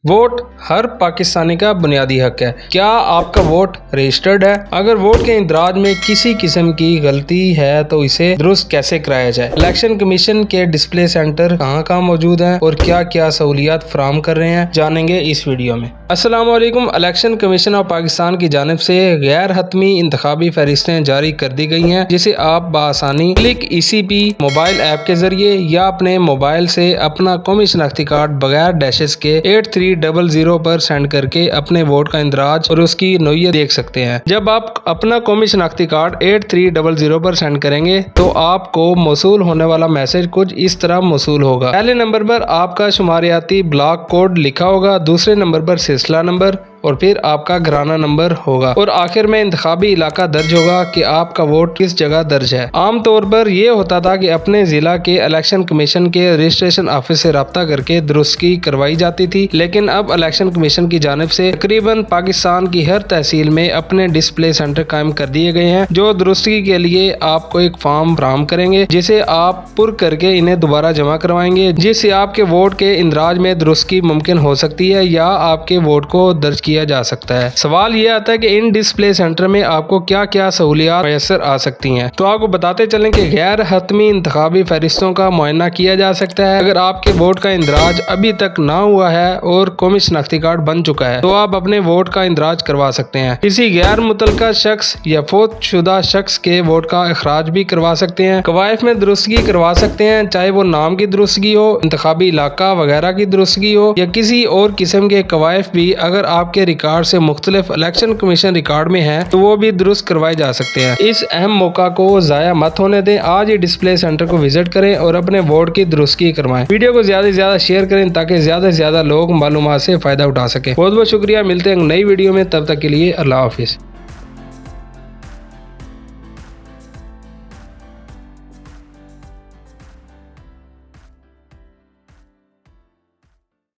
Vote हर पाकिस्तानी का बुनियादी हक है। क्या आपका वोट रजिस्टर्ड है? अगर वोट के इंदराज में किसी किस्म की गलती है तो इसे दुरुस्त कैसे कराया जाए? इलेक्शन कमीशन के डिस्प्ले सेंटर कहाँ मौजूद हैं और क्या क्या सहूलियात फराहम कर रहे हैं, जानेंगे इस वीडियो में। अस्सलाम वालेकुम। इलेक्शन कमीशन ऑफ पाकिस्तान की जानिब से गैर हतमी इंतखाबी फहरिस्तें जारी कर दी गई हैं, जिसे आप बआसानी क्लिक ECP मोबाइल ऐप के जरिए या अपने मोबाइल से अपना कौमी शनाख्ती कार्ड बगैर डैशेस के 8300 पर सेंड करके अपने वोट का इंदराज और उसकी नौयत देख सकते हैं। जब आप अपना कौमी शनाख्ती कार्ड 8300 पर सेंड करेंगे तो आपको मौसूल होने वाला मैसेज कुछ इस तरह मौसूल होगा। पहले नंबर पर आपका शुमारियाती ब्लॉक कोड लिखा होगा, दूसरे नंबर पर सिलसिला नंबर और फिर आपका घराना नंबर होगा और आखिर में इंतखाबी इलाका दर्ज होगा कि आपका वोट किस जगह दर्ज है। आम तौर पर यह होता था कि अपने जिला के इलेक्शन कमीशन के रजिस्ट्रेशन ऑफिस से रब्ता करके दुरुस्ती करवाई जाती थी, लेकिन अब इलेक्शन कमीशन की जानिब से तकरीबन पाकिस्तान की हर तहसील में अपने डिस्प्ले सेंटर कायम कर दिए गए हैं, जो दुरुस्ती के लिए आपको एक फॉर्म फराहम करेंगे, जिसे आप पुर करके इन्हें दोबारा जमा करवाएंगे, जिससे आपके वोट के इंदराज में दुरुस्ती मुमकिन हो सकती है या आपके वोट को दर्ज किया जा सकता है। सवाल यह आता है कि इन डिस्प्ले सेंटर में आपको क्या क्या सहूलियात मैसर आ सकती हैं। तो आपको बताते चलें कि गैर हतमी इंतखाबी फहरिस्तों का मुआयना किया जा सकता है। अगर आपके वोट का इंदराज अभी तक ना हुआ है और कौमी शनाख्ती कार्ड बन चुका है तो आप अपने वोट का इंदराज करवा सकते हैं। किसी गैर मुतलका शख्स या फौत शुदा शख्स के वोट का इखराज भी करवा सकते हैं। कवायफ में दुरुस्ती करवा सकते हैं, चाहे वो नाम की दुरुस्ती हो, इंतखाबी इलाका वगैरह की दुरुस्ती हो या किसी और किस्म के कवायफ भी अगर आपके रिकॉर्ड से मुख्तलिफ इलेक्शन कमीशन रिकॉर्ड में है तो वो भी दुरुस्त करवाए जा सकते हैं। इस अहम मौका को जाया मत होने दें। आज ही डिस्प्ले सेंटर को विजिट करें और अपने वोट की दुरुस्ती करवाएं। वीडियो को ज्यादा से ज्यादा शेयर करें ताकि ज्यादा से ज्यादा लोग मालूमात से फायदा उठा सके। बहुत बहुत शुक्रिया। मिलते हैं नई वीडियो में, तब तक के लिए अल्लाह हाफिज।